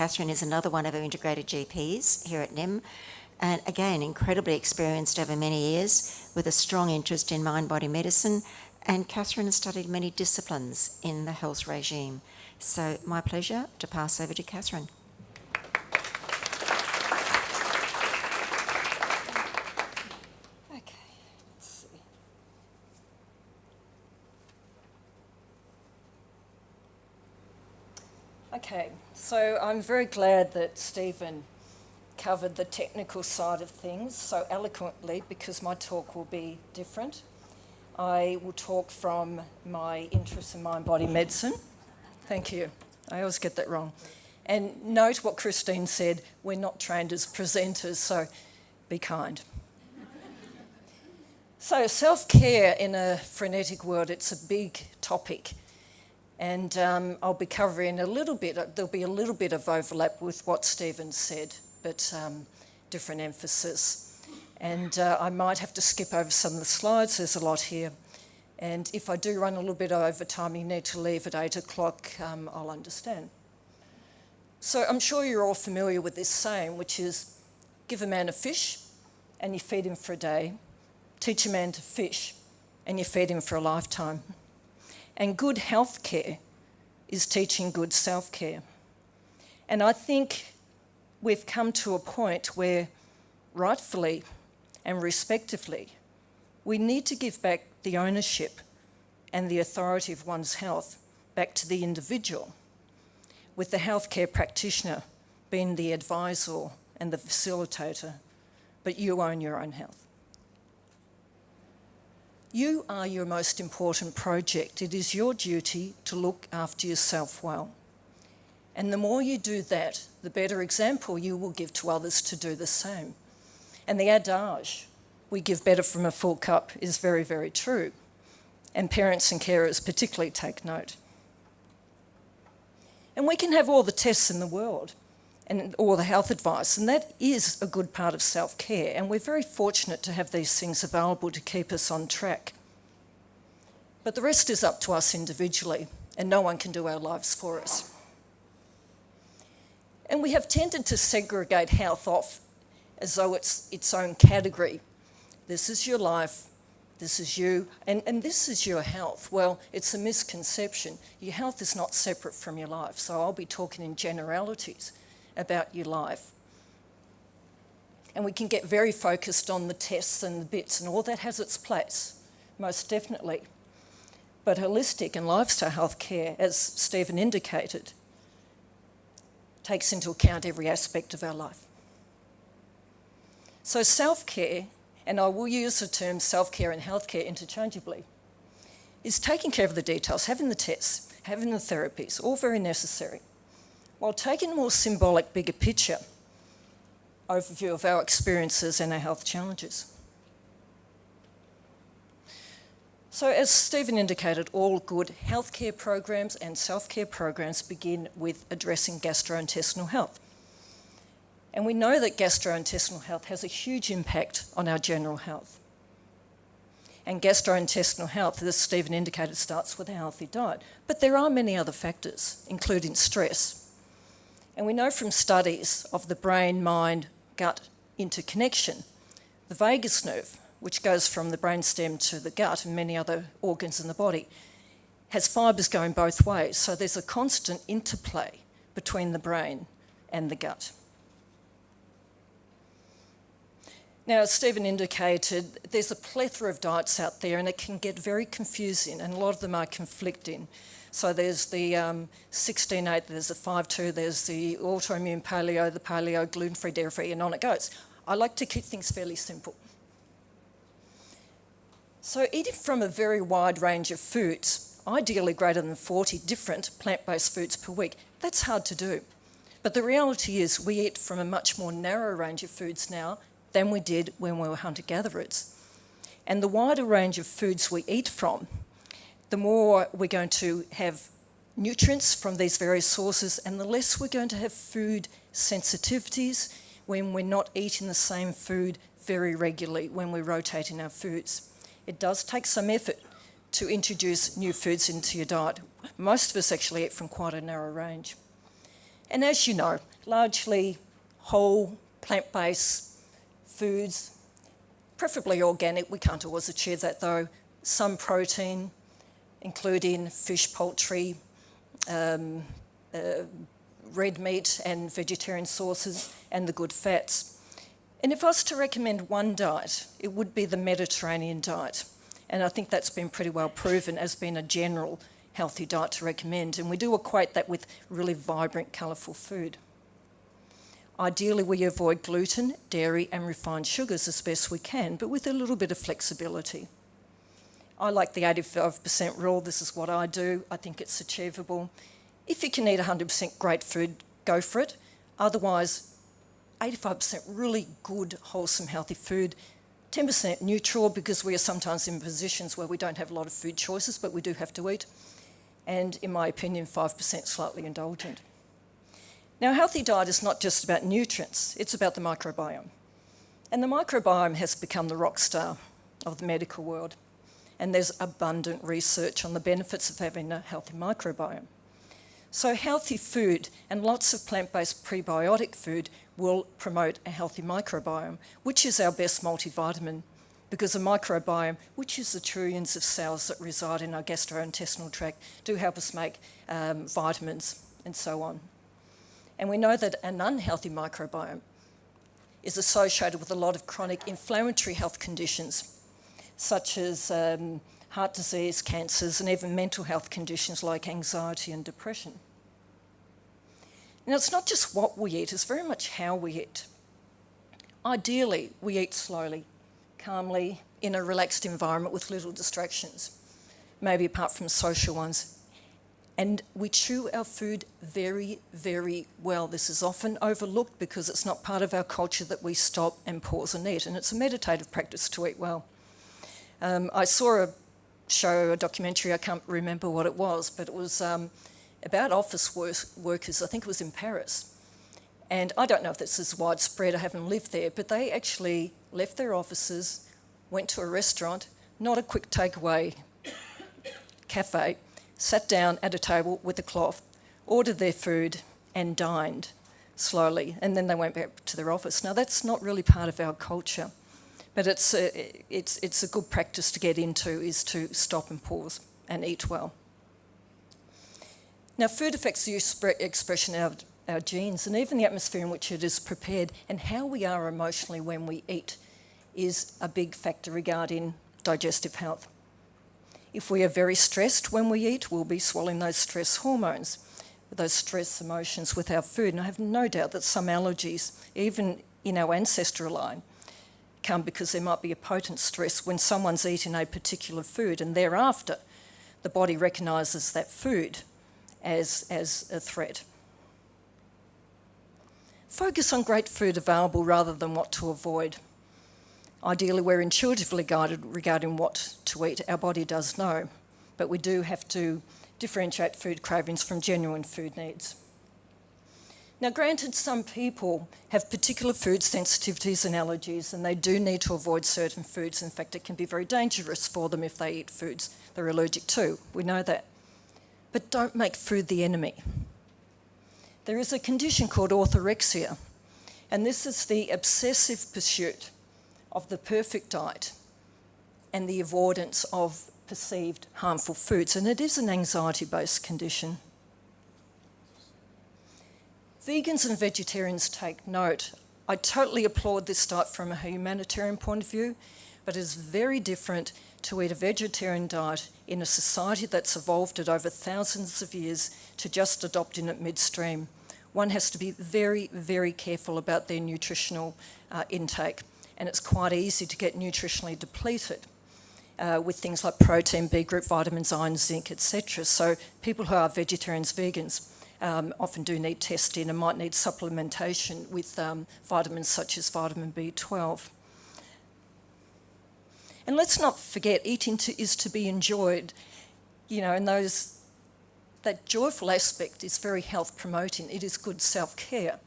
Catherine is another one of our integrated GPs here at NIIM, and again, incredibly experienced over many years with a strong interest in mind-body medicine, and Catherine has studied many disciplines in the health regime. So my pleasure to pass over to Catherine. Okay, so I'm very glad that Stephen covered the technical side of things so eloquently, because my talk will be different. I will talk from my interest in mind-body medicine. Thank you. I always get that wrong. And note what Christine said, we're not trained as presenters, so be kind. So self-care in a frenetic world, it's a big topic. And I'll be covering a little bit, there'll be a little bit of overlap with what Stephen said, but different emphasis. And I might have to skip over some of the slides, there's a lot here. And if I do run a little bit over time, you need to leave at 8 o'clock, I'll understand. So I'm sure you're all familiar with this saying, which is, give a man a fish and you feed him for a day. Teach a man to fish and you feed him for a lifetime. And good health care is teaching good self-care. And I think we've come to a point where, rightfully and respectively, we need to give back the ownership and the authority of one's health back to the individual, with the healthcare practitioner being the advisor and the facilitator, but you own your own health. You are your most important project. It is your duty to look after yourself well. And the more you do that, the better example you will give to others to do the same. And the adage, we give better from a full cup, is very, very true. And parents and carers particularly take note. And we can have all the tests in the world and all the health advice, and that is a good part of self-care, and we're very fortunate to have these things available to keep us on track. But the rest is up to us individually, and no one can do our lives for us. And we have tended to segregate health off as though it's its own category. This is your life, this is you, and this is your health. Well, it's a misconception. Your health is not separate from your life, so I'll be talking in generalities about your life. And we can get very focused on the tests and the bits, and all that has its place, most definitely. But holistic and lifestyle health care, as Stephen indicated, takes into account every aspect of our life. So self-care, and I will use the term self-care and healthcare interchangeably, is taking care of the details, having the tests, having the therapies, all very necessary, while taking a more symbolic, bigger picture overview of our experiences and our health challenges. So as Stephen indicated, all good healthcare programs and self-care programs begin with addressing gastrointestinal health. And we know that gastrointestinal health has a huge impact on our general health. And gastrointestinal health, as Stephen indicated, starts with a healthy diet. But there are many other factors, including stress. And we know from studies of the brain-mind-gut interconnection, the vagus nerve, which goes from the brainstem to the gut and many other organs in the body, has fibres going both ways. So there's a constant interplay between the brain and the gut. Now, as Stephen indicated, there's a plethora of diets out there and it can get very confusing, and a lot of them are conflicting. So there's the 16-8, there's the 5-2, there's the autoimmune paleo, the paleo, gluten-free, dairy-free, and on it goes. I like to keep things fairly simple. So eating from a very wide range of foods, ideally greater than 40 different plant-based foods per week, that's hard to do. But the reality is we eat from a much more narrow range of foods now than we did when we were hunter-gatherers. And the wider range of foods we eat from, the more we're going to have nutrients from these various sources, and the less we're going to have food sensitivities when we're not eating the same food very regularly, when we're rotating our foods. It does take some effort to introduce new foods into your diet. Most of us actually eat from quite a narrow range. And as you know, largely whole, plant-based foods, preferably organic. We can't always achieve that though. Some protein, including fish, poultry, red meat and vegetarian sources, and the good fats. And if I was to recommend one diet, it would be the Mediterranean diet. And I think that's been pretty well proven as being a general healthy diet to recommend. And we do equate that with really vibrant, colourful food. Ideally, we avoid gluten, dairy and refined sugars as best we can, but with a little bit of flexibility. I like the 85% rule. This is what I do. I think it's achievable. If you can eat 100% great food, go for it. Otherwise, 85% really good, wholesome, healthy food. 10% neutral, because we are sometimes in positions where we don't have a lot of food choices, but we do have to eat. And in my opinion, 5% slightly indulgent. Now, a healthy diet is not just about nutrients, it's about the microbiome. And the microbiome has become the rock star of the medical world. And there's abundant research on the benefits of having a healthy microbiome. So healthy food and lots of plant-based prebiotic food will promote a healthy microbiome, which is our best multivitamin, because the microbiome, which is the trillions of cells that reside in our gastrointestinal tract, do help us make vitamins and so on. And we know that an unhealthy microbiome is associated with a lot of chronic inflammatory health conditions, such as heart disease, cancers, and even mental health conditions like anxiety and depression. Now, it's not just what we eat, it's very much how we eat. Ideally, we eat slowly, calmly, in a relaxed environment with little distractions, maybe apart from social ones. And we chew our food very, very well. This is often overlooked because it's not part of our culture that we stop and pause and eat, and it's a meditative practice to eat well. I saw a documentary, I can't remember what it was, but it was about office workers. I think it was in Paris. And I don't know if this is widespread, I haven't lived there, but they actually left their offices, went to a restaurant, not a quick takeaway cafe, sat down at a table with a cloth, ordered their food and dined slowly, and then they went back to their office. Now, that's not really part of our culture, but it's a good practice to get into, is to stop and pause and eat well. Now, food affects the expression of our genes, and even the atmosphere in which it is prepared, and how we are emotionally when we eat is a big factor regarding digestive health. If we are very stressed when we eat, we'll be swallowing those stress hormones, those stress emotions with our food. And I have no doubt that some allergies, even in our ancestral line, come because there might be a potent stress when someone's eating a particular food, and thereafter the body recognises that food as a threat. Focus on great food available rather than what to avoid. Ideally, we're intuitively guided regarding what to eat. Our body does know, but we do have to differentiate food cravings from genuine food needs. Now, granted, some people have particular food sensitivities and allergies, and they do need to avoid certain foods. In fact, it can be very dangerous for them if they eat foods they're allergic to. We know that. But don't make food the enemy. There is a condition called orthorexia, and this is the obsessive pursuit of the perfect diet and the avoidance of perceived harmful foods, and it is an anxiety-based condition. Vegans and vegetarians take note. I totally applaud this diet from a humanitarian point of view, but it is very different to eat a vegetarian diet in a society that's evolved it over thousands of years to just adopting it midstream. One has to be very, very careful about their nutritional intake, and it's quite easy to get nutritionally depleted with things like protein, B group, vitamins, iron, zinc, etc. So people who are vegetarians, vegans, often do need testing and might need supplementation with vitamins such as vitamin B12. And let's not forget, eating is to be enjoyed, and that joyful aspect is very health promoting. It is good self-care.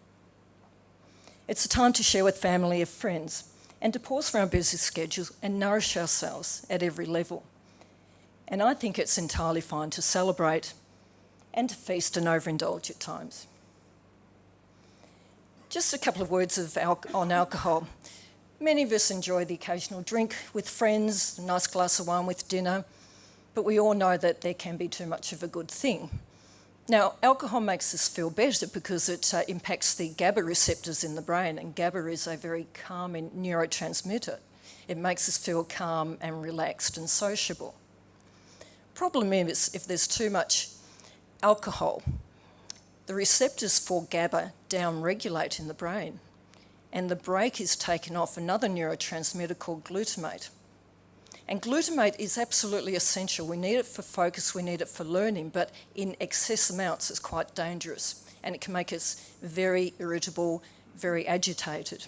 It's a time to share with family or friends and to pause from our busy schedules and nourish ourselves at every level. And I think it's entirely fine to celebrate and to feast and overindulge at times. Just a couple of words on alcohol. Many of us enjoy the occasional drink with friends, a nice glass of wine with dinner, but we all know that there can be too much of a good thing. Now, alcohol makes us feel better because it impacts the GABA receptors in the brain, and GABA is a very calming neurotransmitter. It makes us feel calm and relaxed and sociable. Problem is, if there's too much alcohol, the receptors for GABA down-regulate in the brain, and the brake is taken off another neurotransmitter called glutamate. And glutamate is absolutely essential. We need it for focus, we need it for learning, but in excess amounts it's quite dangerous, and it can make us very irritable, very agitated.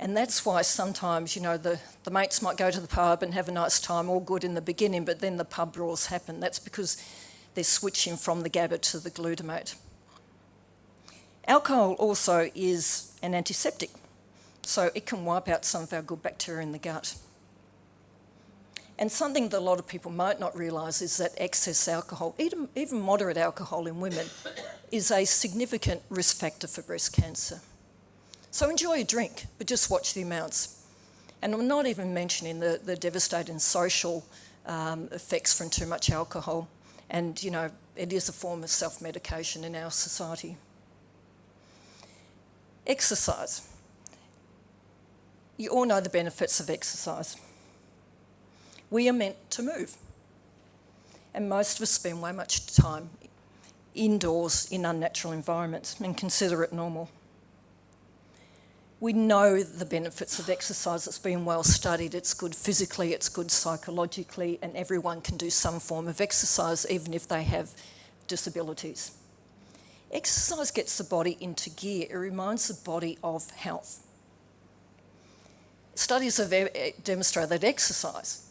And that's why sometimes, the mates might go to the pub and have a nice time, all good in the beginning, but then the pub brawls happen. That's because they're switching from the GABA to the glutamate. Alcohol also is an antiseptic, so it can wipe out some of our good bacteria in the gut. And something that a lot of people might not realise is that excess alcohol, even moderate alcohol in women, is a significant risk factor for breast cancer. So enjoy a drink, but just watch the amounts. And I'm not even mentioning the devastating social effects from too much alcohol. And, it is a form of self-medication in our society. Exercise. You all know the benefits of exercise. We are meant to move. And most of us spend way much time indoors in unnatural environments and consider it normal. We know the benefits of exercise. It's been well studied. It's good physically, it's good psychologically, and everyone can do some form of exercise even if they have disabilities. Exercise gets the body into gear. It reminds the body of health. Studies have demonstrated that exercise,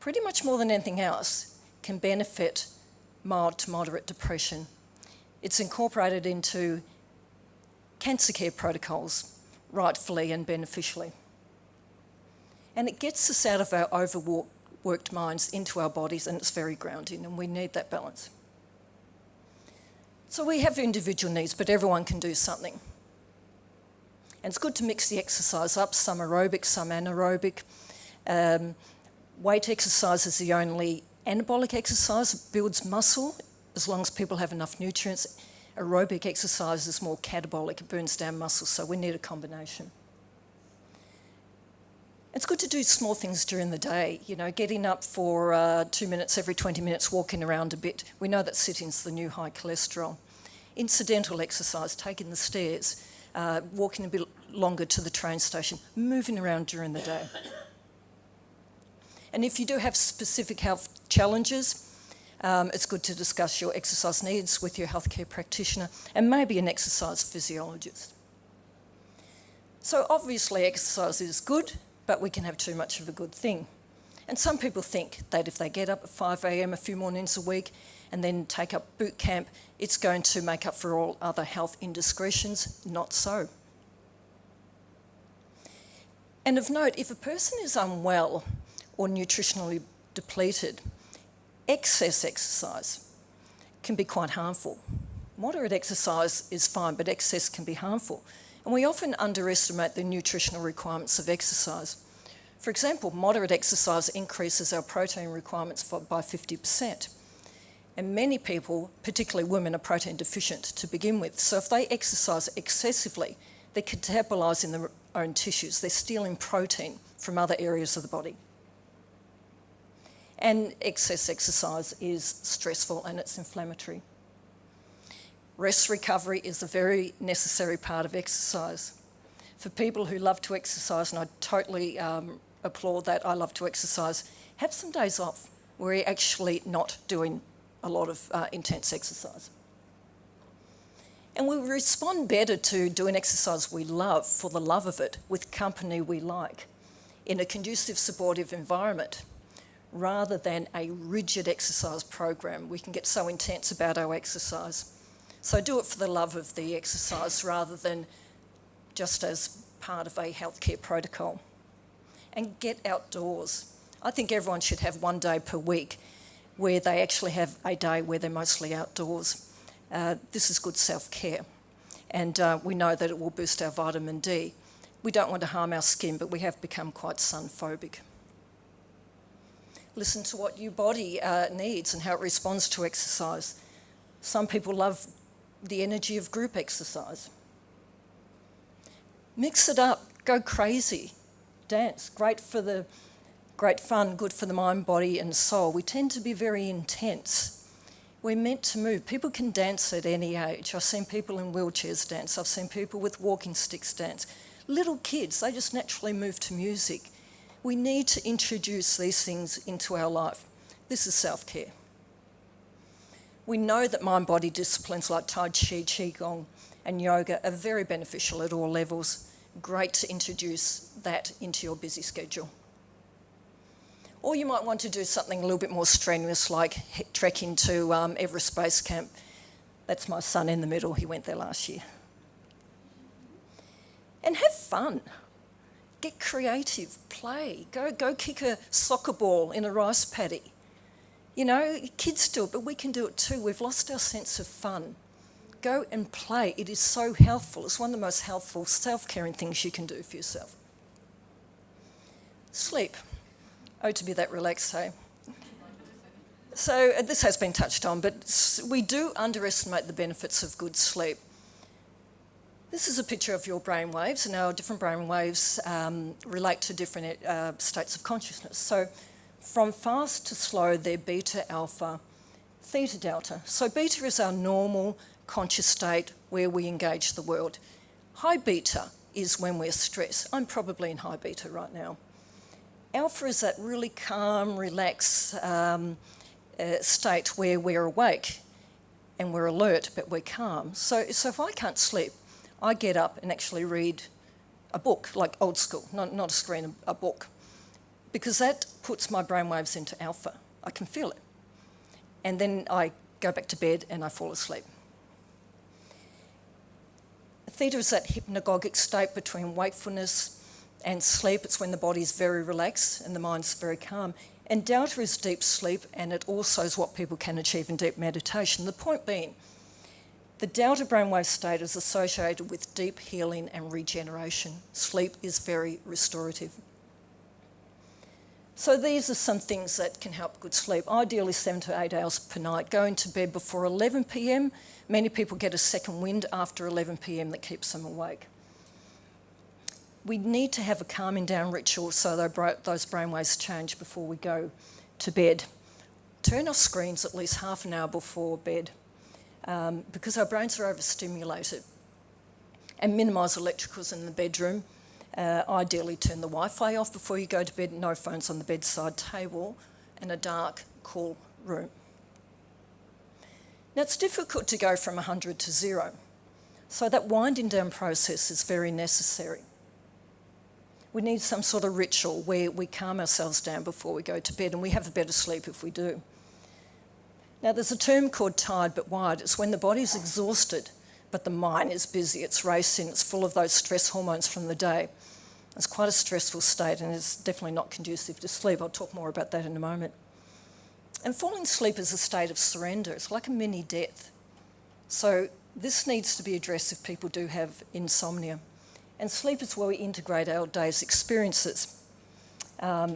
pretty much more than anything else, can benefit mild to moderate depression. It's incorporated into cancer care protocols, rightfully and beneficially. And it gets us out of our overworked minds into our bodies, and it's very grounding, and we need that balance. So we have individual needs, but everyone can do something. And it's good to mix the exercise up, some aerobic, some anaerobic. Weight exercise is the only anabolic exercise. It builds muscle as long as people have enough nutrients. Aerobic exercise is more catabolic, it burns down muscle, so we need a combination. It's good to do small things during the day, getting up for 2 minutes every 20 minutes, walking around a bit. We know that sitting's the new high cholesterol. Incidental exercise, taking the stairs, walking a bit longer to the train station, moving around during the day. And if you do have specific health challenges, it's good to discuss your exercise needs with your healthcare practitioner and maybe an exercise physiologist. So obviously exercise is good, but we can have too much of a good thing. And some people think that if they get up at 5 a.m. a few mornings a week and then take up boot camp, it's going to make up for all other health indiscretions. Not so. And of note, if a person is unwell or nutritionally depleted, excess exercise can be quite harmful. Moderate exercise is fine, but excess can be harmful. And we often underestimate the nutritional requirements of exercise. For example, moderate exercise increases our protein requirements by 50%. And many people, particularly women, are protein deficient to begin with. So if they exercise excessively, they're catabolising their own tissues. They're stealing protein from other areas of the body. And excess exercise is stressful and it's inflammatory. Rest recovery is a very necessary part of exercise. For people who love to exercise, and I totally applaud that, I love to exercise, have some days off where you're actually not doing a lot of intense exercise. And we respond better to doing exercise we love for the love of it, with company we like, in a conducive, supportive environment, rather than a rigid exercise program. We can get so intense about our exercise. So do it for the love of the exercise rather than just as part of a healthcare protocol. And get outdoors. I think everyone should have 1 day per week where they actually have a day where they're mostly outdoors. This is good self-care. and we know that it will boost our vitamin D. We don't want to harm our skin, but we have become quite sun phobic. Listen to what your body needs and how it responds to exercise. Some people love the energy of group exercise. Mix it up, go crazy, dance, great fun, good for the mind, body and soul. We tend to be very intense. We're meant to move. People can dance at any age. I've seen people in wheelchairs dance. I've seen people with walking sticks dance. Little kids, they just naturally move to music. We need to introduce these things into our life. This is self-care. We know that mind-body disciplines like Tai Chi, Qigong and yoga are very beneficial at all levels. Great to introduce that into your busy schedule. Or you might want to do something a little bit more strenuous, like trekking to Everest Base Camp. That's my son in the middle, he went there last year. And have fun. Get creative, play. Go kick a soccer ball in a rice paddy. You know, kids do it, but we can do it too. We've lost our sense of fun. Go and play. It is so helpful. It's one of the most helpful self-caring things you can do for yourself. Sleep. Oh, to be that relaxed, hey? So this has been touched on, but we do underestimate the benefits of good sleep. This is a picture of your brainwaves, and our different brainwaves relate to different states of consciousness. So from fast to slow, they're beta, alpha, theta, delta. So beta is our normal conscious state where we engage the world. High beta is when we're stressed. I'm probably in high beta right now. Alpha is that really calm, relaxed state where we're awake and we're alert, but we're calm. So if I can't sleep, I get up and actually read a book, like old school, not a screen, a book, because that puts my brainwaves into alpha. I can feel it. And then I go back to bed and I fall asleep. Theta is that hypnagogic state between wakefulness and sleep. It's when the body's very relaxed and the mind's very calm. And delta is deep sleep, and it also is what people can achieve in deep meditation. The point being, the delta brainwave state is associated with deep healing and regeneration. Sleep is very restorative. So these are some things that can help good sleep. Ideally 7 to 8 hours per night. Going to bed before 11 p.m. Many people get a second wind after 11 p.m. that keeps them awake. We need to have a calming down ritual so those brainwaves change before we go to bed. Turn off screens at least half an hour before bed. Because our brains are overstimulated, and minimise electricals in the bedroom. Ideally turn the Wi-Fi off before you go to bed, no phones on the bedside table, and a dark, cool room. Now it's difficult to go from 100 to 0, so that winding down process is very necessary. We need some sort of ritual where we calm ourselves down before we go to bed, and we have a better sleep if we do. Now, there's a term called tired but wired. It's when the body's exhausted, but the mind is busy. It's racing. It's full of those stress hormones from the day. It's quite a stressful state, and it's definitely not conducive to sleep. I'll talk more about that in a moment. And falling asleep is a state of surrender. It's like a mini death. So this needs to be addressed if people do have insomnia. And sleep is where we integrate our day's experiences,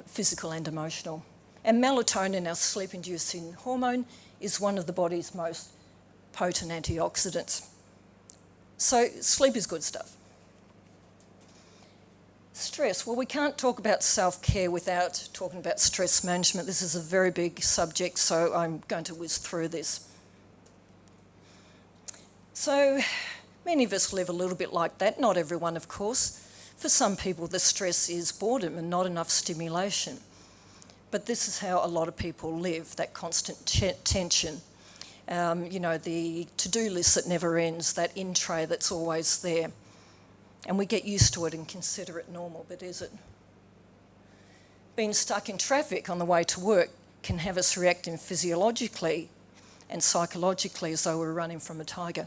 physical and emotional. And melatonin, our sleep-inducing hormone, is one of the body's most potent antioxidants. So sleep is good stuff. Stress. Well, we can't talk about self-care without talking about stress management. This is a very big subject, so I'm going to whiz through this. So many of us live a little bit like that. Not everyone, of course. For some people, the stress is boredom and not enough stimulation. But this is how a lot of people live, that constant tension. The to-do list that never ends, that in tray that's always there. And we get used to it and consider it normal, but is it? Being stuck in traffic on the way to work can have us reacting physiologically and psychologically as though we're running from a tiger.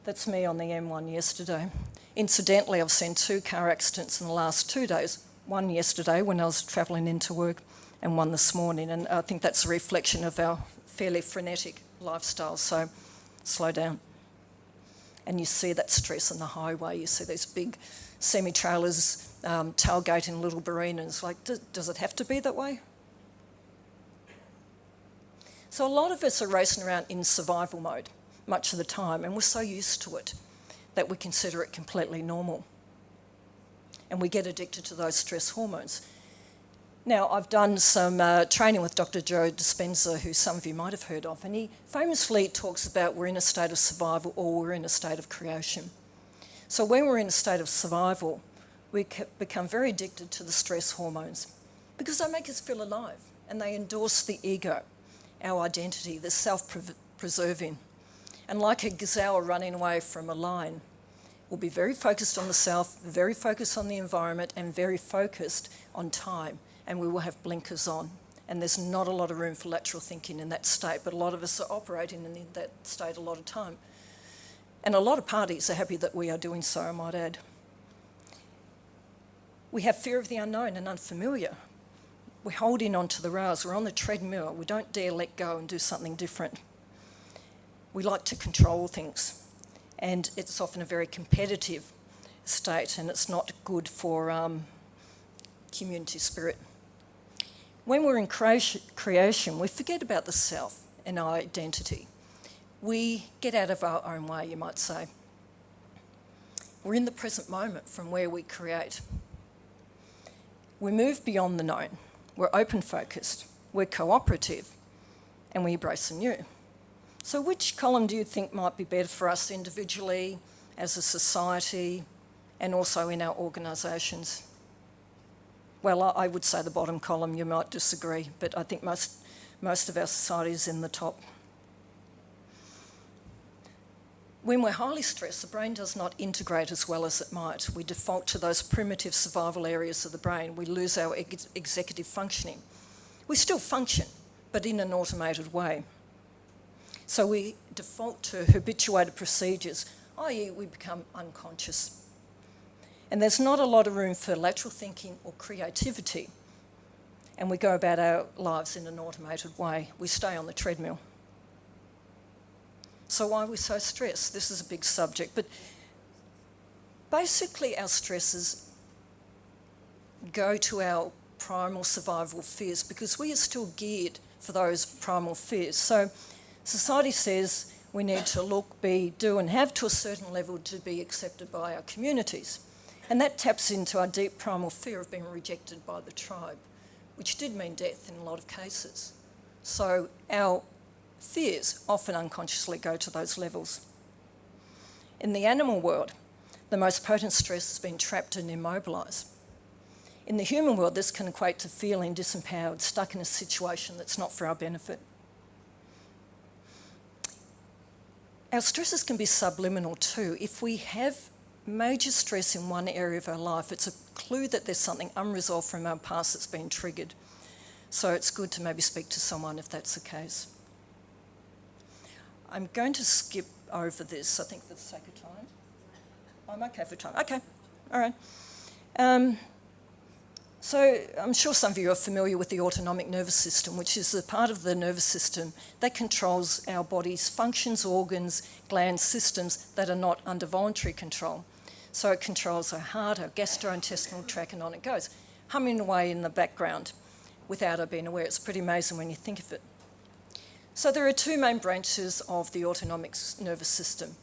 That's me on the M1 yesterday. Incidentally, I've seen 2 car accidents in the last 2 days. One yesterday when I was travelling into work, and one this morning. And I think that's a reflection of our fairly frenetic lifestyle, so slow down. And you see that stress on the highway. You see these big semi-trailers tailgating little marinas. Like, does it have to be that way? So a lot of us are racing around in survival mode much of the time, and we're so used to it that we consider it completely normal. And we get addicted to those stress hormones. Now, I've done some training with Dr. Joe Dispenza, who some of you might have heard of, and he famously talks about we're in a state of survival or we're in a state of creation. So when we're in a state of survival, we become very addicted to the stress hormones because they make us feel alive and they endorse the ego, our identity, the self-preserving. And like a gazelle running away from a lion, we'll be very focused on the self, very focused on the environment, and very focused on time. And we will have blinkers on. And there's not a lot of room for lateral thinking in that state, but a lot of us are operating in that state a lot of time. And a lot of parties are happy that we are doing so, I might add. We have fear of the unknown and unfamiliar. We're holding on to the rails, we're on the treadmill, we don't dare let go and do something different. We like to control things, and it's often a very competitive state, and it's not good for community spirit. When we're in creation, we forget about the self and our identity. We get out of our own way, you might say. We're in the present moment from where we create. We move beyond the known. We're open-focused. We're cooperative. And we embrace the new. So which column do you think might be better for us individually, as a society, and also in our organisations? Well, I would say the bottom column. You might disagree, but I think most of our society is in the top. When we're highly stressed, the brain does not integrate as well as it might. We default to those primitive survival areas of the brain. We lose our executive functioning. We still function, but in an automated way. So we default to habituated procedures, i.e. we become unconscious. And there's not a lot of room for lateral thinking or creativity. And we go about our lives in an automated way. We stay on the treadmill. So why are we so stressed? This is a big subject. But basically our stresses go to our primal survival fears because we are still geared for those primal fears. So society says we need to look, be, do and have to a certain level to be accepted by our communities. And that taps into our deep primal fear of being rejected by the tribe, which did mean death in a lot of cases. So our fears often unconsciously go to those levels. In the animal world, the most potent stress has been trapped and immobilised. In the human world, this can equate to feeling disempowered, stuck in a situation that's not for our benefit. Our stresses can be subliminal too. If we have major stress in one area of our life, it's a clue that there's something unresolved from our past that's been triggered. So it's good to maybe speak to someone if that's the case. I'm going to skip over this, I think, for the sake of time. I'm okay for time. Okay, all right. So I'm sure some of you are familiar with the autonomic nervous system, which is the part of the nervous system that controls our body's functions, organs, glands, systems that are not under voluntary control. So it controls our heart, our gastrointestinal tract, and on it goes, humming away in the background without our being aware. It's pretty amazing when you think of it. So there are two main branches of the autonomic nervous system.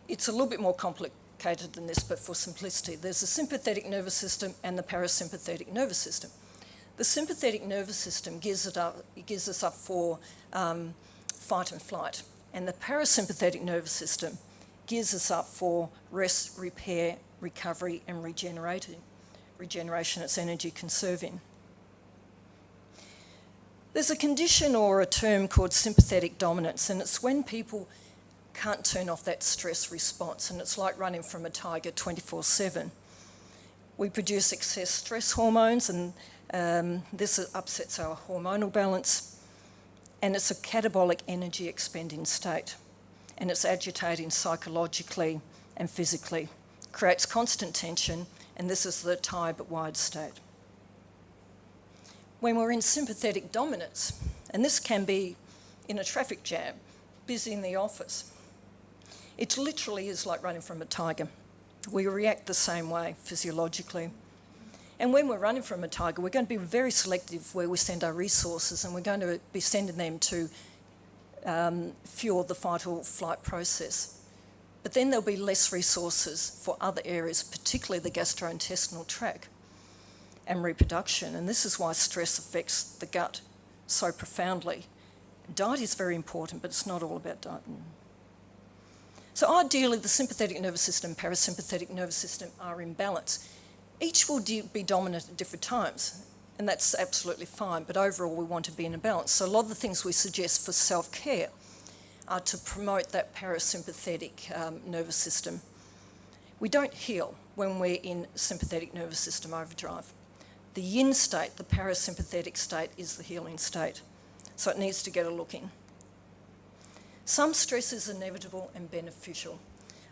It's a little bit more complicated than this, but for simplicity, there's the sympathetic nervous system and the parasympathetic nervous system. The sympathetic nervous system gives us up for fight and flight, and the parasympathetic nervous system gives us up for rest, repair, recovery, and regeneration. It's energy conserving. There's a condition or a term called sympathetic dominance, and it's when people can't turn off that stress response, and it's like running from a tiger 24/7. We produce excess stress hormones, and this upsets our hormonal balance, and it's a catabolic energy expending state, and it's agitating psychologically and physically, creates constant tension, and this is the tired but wired state. When we're in sympathetic dominance, and this can be in a traffic jam, busy in the office, It literally is like running from a tiger. We react the same way physiologically. And when we're running from a tiger, we're going to be very selective where we send our resources, and we're going to be sending them to fuel the fight or flight process. But then there'll be less resources for other areas, particularly the gastrointestinal tract and reproduction. And this is why stress affects the gut so profoundly. Diet is very important, but it's not all about diet. So ideally, the sympathetic nervous system and parasympathetic nervous system are in balance. Each will be dominant at different times, and that's absolutely fine, but overall we want to be in a balance. So a lot of the things we suggest for self-care are to promote that parasympathetic nervous system. We don't heal when we're in sympathetic nervous system overdrive. The yin state, the parasympathetic state, is the healing state, so it needs to get a look in. Some stress is inevitable and beneficial.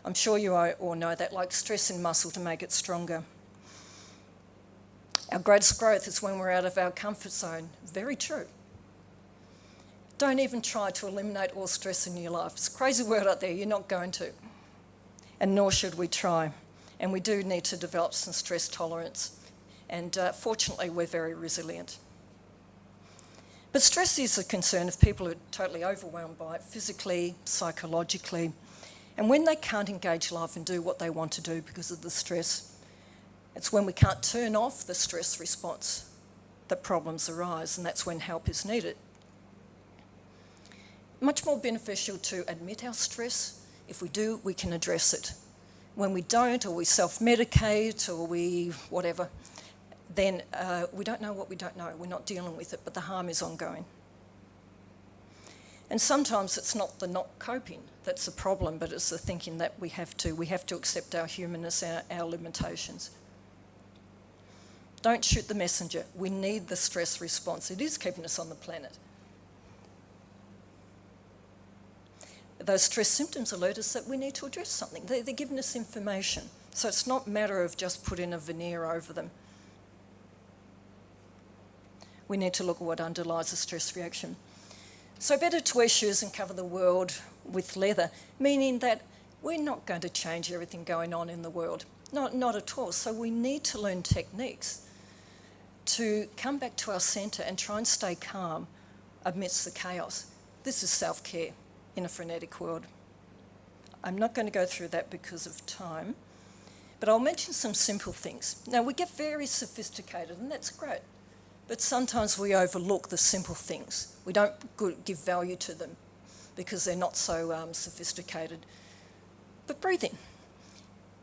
I'm sure you all know that, like stress in muscle to make it stronger. Our greatest growth is when we're out of our comfort zone. Very true. Don't even try to eliminate all stress in your life. It's a crazy word out there, you're not going to. And nor should we try. And we do need to develop some stress tolerance. And fortunately, we're very resilient. But stress is a concern if people are totally overwhelmed by it, physically, psychologically. And when they can't engage life and do what they want to do because of the stress, it's when we can't turn off the stress response that problems arise, and that's when help is needed. Much more beneficial to admit our stress. If we do, we can address it. When we don't, or we self-medicate, or we whatever, then we don't know what we don't know. We're not dealing with it, but the harm is ongoing. And sometimes it's not the not coping that's the problem, but it's the thinking that we have to accept our humanness, our limitations. Don't shoot the messenger. We need the stress response. It is keeping us on the planet. Those stress symptoms alert us that we need to address something. They're giving us information. So it's not a matter of just putting a veneer over them. We need to look at what underlies the stress reaction. So better to wear shoes and cover the world with leather, meaning that we're not going to change everything going on in the world. Not at all. So we need to learn techniques to come back to our centre and try and stay calm amidst the chaos. This is self-care in a frenetic world. I'm not going to go through that because of time, but I'll mention some simple things. Now, we get very sophisticated, and that's great, but sometimes we overlook the simple things. We don't give value to them because they're not so sophisticated. But breathing.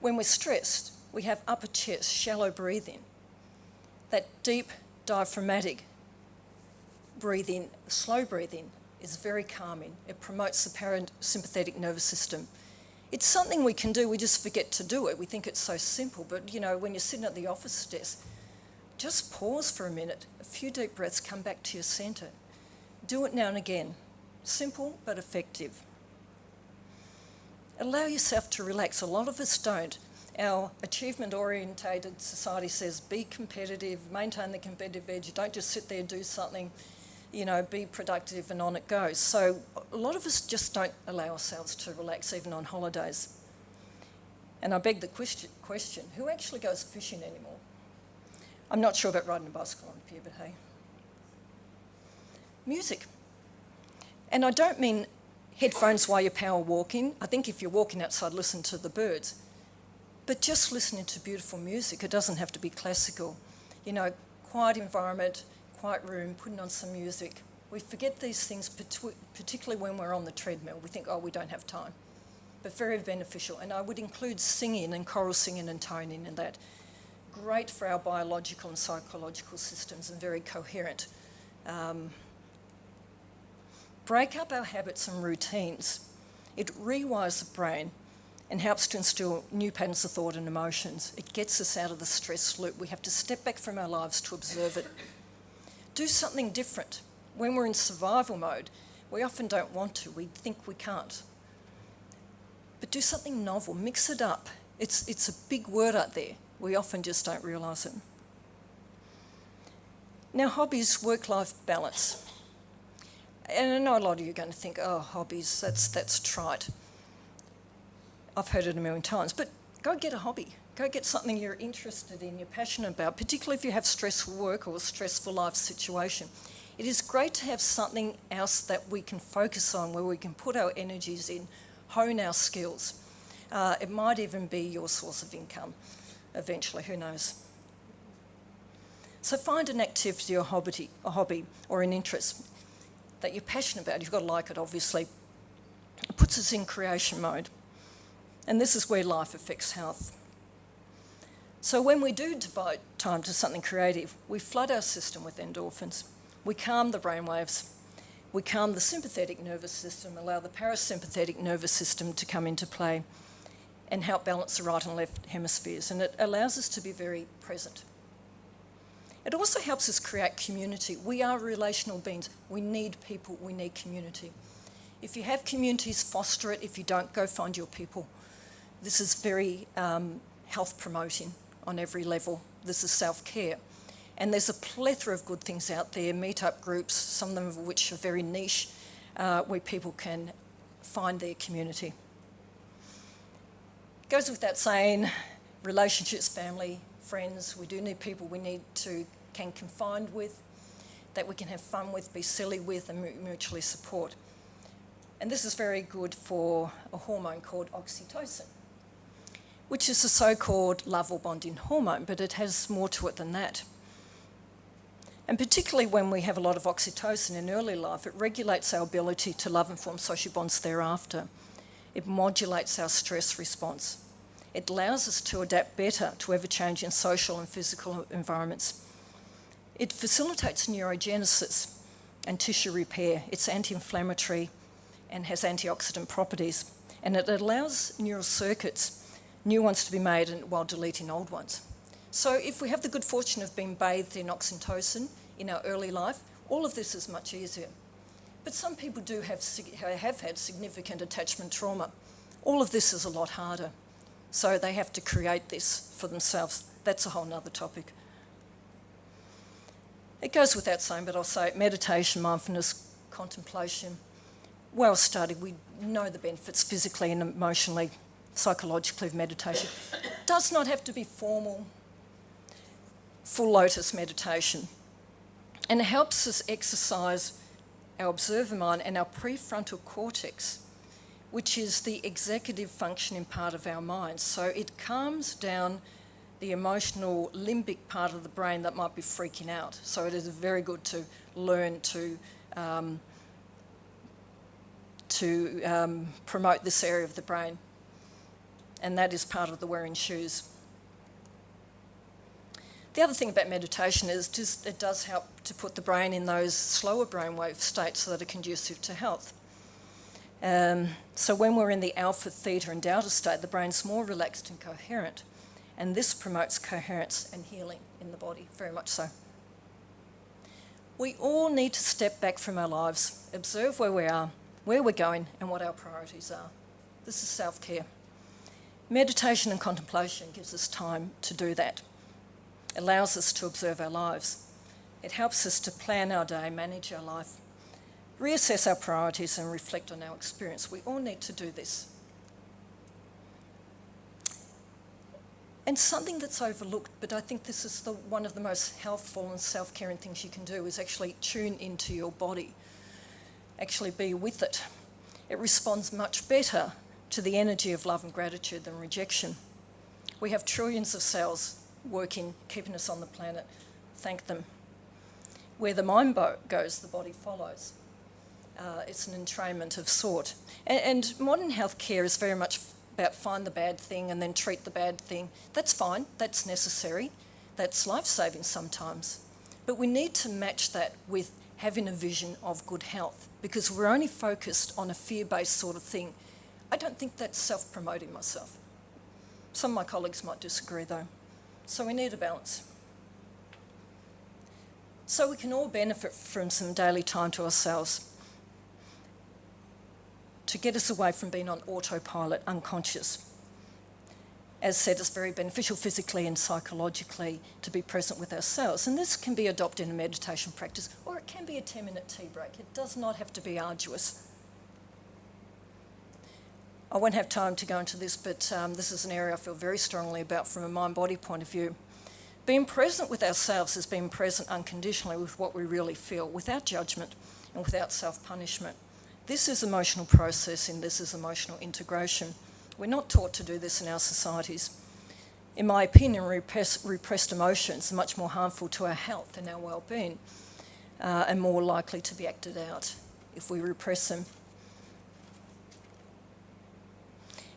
When we're stressed, we have upper chest, shallow breathing. That deep diaphragmatic breathing, slow breathing, is very calming. It promotes the parasympathetic nervous system. It's something we can do, we just forget to do it. We think it's so simple, but you know, when you're sitting at the office desk, just pause for a minute, a few deep breaths, come back to your centre. Do it now and again. Simple but effective. Allow yourself to relax. A lot of us don't. Our achievement-orientated society says be competitive, maintain the competitive edge, don't just sit there and do something, you know, be productive and on it goes. So a lot of us just don't allow ourselves to relax even on holidays. And I beg the question, who actually goes fishing anymore? I'm not sure about riding a bicycle on the pier, but hey. Music. And I don't mean headphones while you're power walking. I think if you're walking outside, listen to the birds. But just listening to beautiful music, it doesn't have to be classical. You know, quiet environment, quiet room, putting on some music. We forget these things, particularly when we're on the treadmill. We think, oh, we don't have time. But very beneficial. And I would include singing and choral singing and toning in that. Great for our biological and psychological systems and very coherent. Break up our habits and routines. It rewires the brain and helps to instill new patterns of thought and emotions. It gets us out of the stress loop. We have to step back from our lives to observe it. Do something different. When we're in survival mode, we often don't want to. We think we can't. But do something novel. Mix it up. It's a big word out there. We often just don't realise it. Now, hobbies, work-life balance. And I know a lot of you are going to think, oh, hobbies, that's trite. I've heard it a million times, but go get a hobby. Go get something you're interested in, you're passionate about, particularly if you have stressful work or a stressful life situation. It is great to have something else that we can focus on, where we can put our energies in, hone our skills. It might even be your source of income eventually, who knows. So find an activity or hobby or an interest that you're passionate about. You've got to like it, obviously. It puts us in creation mode. And this is where life affects health. So when we do devote time to something creative, we flood our system with endorphins. We calm the brainwaves. We calm the sympathetic nervous system, allow the parasympathetic nervous system to come into play and help balance the right and left hemispheres. And it allows us to be very present. It also helps us create community. We are relational beings. We need people. We need community. If you have communities, foster it. If you don't, go find your people. This is very health promoting on every level. This is self-care. And there's a plethora of good things out there, meet-up groups, some of them of which are very niche, where people can find their community. Goes without saying, relationships, family, friends, we do need people we can confide with, that we can have fun with, be silly with, and mutually support. And this is very good for a hormone called oxytocin, which is a so-called love or bonding hormone, but it has more to it than that. And particularly when we have a lot of oxytocin in early life, it regulates our ability to love and form social bonds thereafter. It modulates our stress response. It allows us to adapt better to ever-changing social and physical environments. It facilitates neurogenesis and tissue repair. It's anti-inflammatory and has antioxidant properties. And it allows neural circuits, new ones to be made while deleting old ones. So if we have the good fortune of being bathed in oxytocin in our early life, all of this is much easier. But some people do have had significant attachment trauma. All of this is a lot harder. So they have to create this for themselves. That's a whole nother topic. It goes without saying, but I'll say it, meditation, mindfulness, contemplation, well studied. We know the benefits physically and emotionally, psychologically of meditation. It does not have to be formal, full lotus meditation. And it helps us exercise our observer mind and our prefrontal cortex, which is the executive functioning part of our mind. So it calms down the emotional limbic part of the brain that might be freaking out. So it is very good to learn to promote this area of the brain. And that is part of the wearing shoes. The other thing about meditation is just it does help to put the brain in those slower brainwave states that are conducive to health. So when we're in the alpha, theta and delta state, the brain's more relaxed and coherent. And this promotes coherence and healing in the body, very much so. We all need to step back from our lives, observe where we are, where we're going, and what our priorities are. This is self-care. Meditation and contemplation gives us time to do that. It allows us to observe our lives. It helps us to plan our day, manage our life, reassess our priorities and reflect on our experience. We all need to do this. And something that's overlooked, but I think this is one of the most healthful and self-caring things you can do, is actually tune into your body. Actually be with it. It responds much better to the energy of love and gratitude than rejection. We have trillions of cells working, keeping us on the planet. Thank them. Where the mind goes, the body follows. It's an entrainment of sort. And modern healthcare is very much about find the bad thing and then treat the bad thing. That's fine, that's necessary, that's life-saving sometimes. But we need to match that with having a vision of good health, because we're only focused on a fear-based sort of thing. I don't think that's self-promoting myself. Some of my colleagues might disagree though. So we need a balance. So we can all benefit from some daily time to ourselves, to get us away from being on autopilot, unconscious. As said, it's very beneficial physically and psychologically to be present with ourselves. And this can be adopted in a meditation practice, or it can be a 10-minute tea break. It does not have to be arduous. I won't have time to go into this, but this is an area I feel very strongly about from a mind-body point of view. Being present with ourselves is being present unconditionally with what we really feel, without judgment and without self-punishment. This is emotional processing, this is emotional integration. We're not taught to do this in our societies. In my opinion, repressed emotions are much more harmful to our health and our well-being, and more likely to be acted out if we repress them.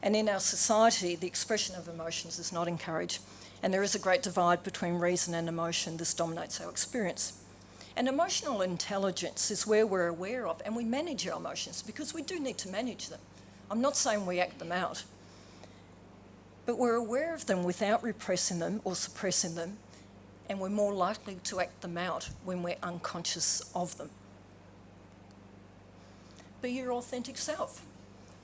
And in our society, the expression of emotions is not encouraged, and there is a great divide between reason and emotion. This dominates our experience. And emotional intelligence is where we're aware of, and we manage our emotions, because we do need to manage them. I'm not saying we act them out, but we're aware of them without repressing them or suppressing them, and we're more likely to act them out when we're unconscious of them. Be your authentic self,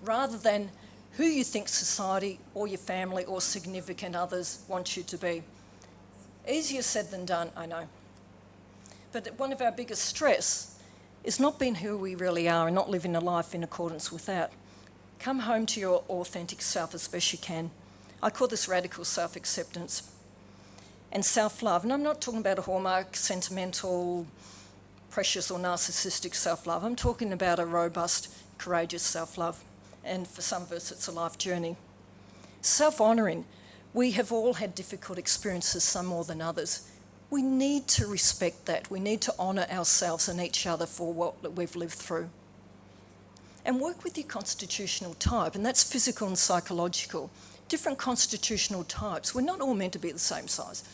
rather than who you think society or your family or significant others want you to be. Easier said than done, I know. But one of our biggest stress is not being who we really are and not living a life in accordance with that. Come home to your authentic self as best you can. I call this radical self-acceptance and self-love. And I'm not talking about a hallmark, sentimental, precious or narcissistic self-love. I'm talking about a robust, courageous self-love. And for some of us, it's a life journey. Self-honouring. We have all had difficult experiences, some more than others. We need to respect that. We need to honour ourselves and each other for what we've lived through. And work with your constitutional type, and that's physical and psychological. Different constitutional types. We're not all meant to be the same size.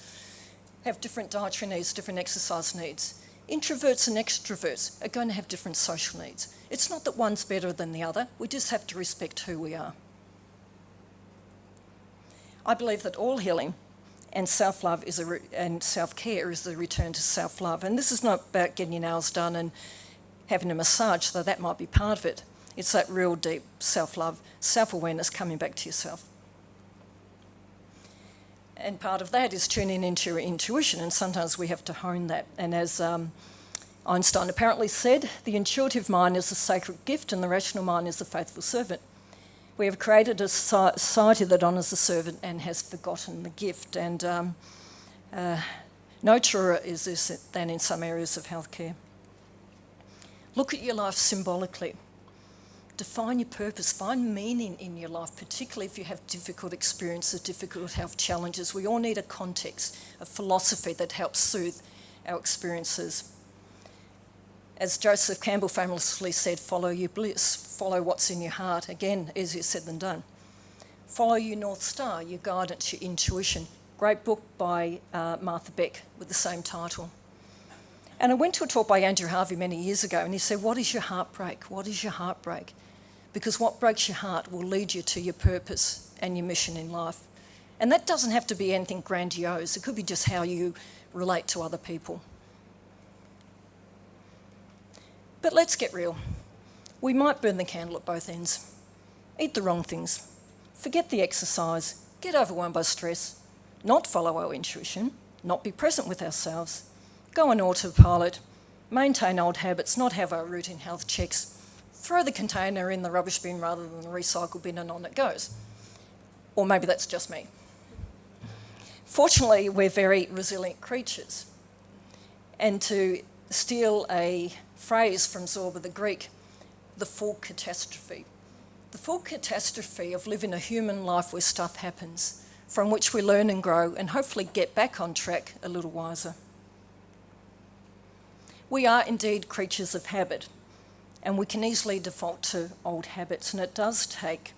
Have different dietary needs, different exercise needs. Introverts and extroverts are going to have different social needs. It's not that one's better than the other. We just have to respect who we are. I believe that all healing and self-love and self-care is the return to self-love. And this is not about getting your nails done and having a massage, though that might be part of it. It's that real deep self-love, self-awareness, coming back to yourself. And part of that is tuning into your intuition, and sometimes we have to hone that. And as Einstein apparently said, the intuitive mind is a sacred gift and the rational mind is a faithful servant. We have created a society that honours the servant and has forgotten the gift. And no truer is this than in some areas of healthcare. Look at your life symbolically. Define your purpose, find meaning in your life, particularly if you have difficult experiences, difficult health challenges. We all need a context, a philosophy that helps soothe our experiences. As Joseph Campbell famously said, follow your bliss, follow what's in your heart. Again, easier said than done. Follow your North Star, your guidance, your intuition. Great book by Martha Beck with the same title. And I went to a talk by Andrew Harvey many years ago, and he said, what is your heartbreak? What is your heartbreak? Because what breaks your heart will lead you to your purpose and your mission in life. And that doesn't have to be anything grandiose. It could be just how you relate to other people. But let's get real. We might burn the candle at both ends. Eat the wrong things. Forget the exercise. Get overwhelmed by stress. Not follow our intuition. Not be present with ourselves. Go on autopilot. Maintain old habits. Not have our routine health checks. Throw the container in the rubbish bin rather than the recycle bin, and on it goes. Or maybe that's just me. Fortunately, we're very resilient creatures. And to steal a phrase from Zorba the Greek, the full catastrophe. The full catastrophe of living a human life where stuff happens, from which we learn and grow and hopefully get back on track a little wiser. We are indeed creatures of habit, and we can easily default to old habits, and it does take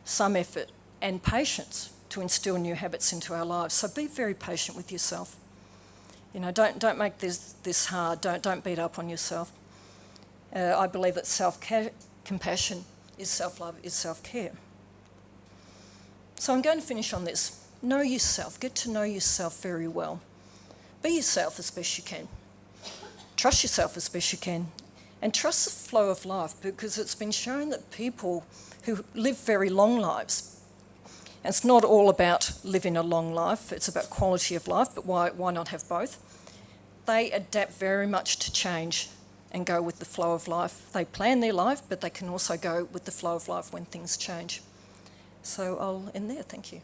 some effort and patience to instill new habits into our lives. So be very patient with yourself. You know, don't make this hard. Don't beat up on yourself. I believe that self-compassion is self-love, is self-care. So I'm going to finish on this. Know yourself. Get to know yourself very well. Be yourself as best you can. Trust yourself as best you can. And trust the flow of life, because it's been shown that people who live very long lives, and it's not all about living a long life, it's about quality of life, but why not have both? They adapt very much to change and go with the flow of life. They plan their life, but they can also go with the flow of life when things change. So I'll end there. Thank you.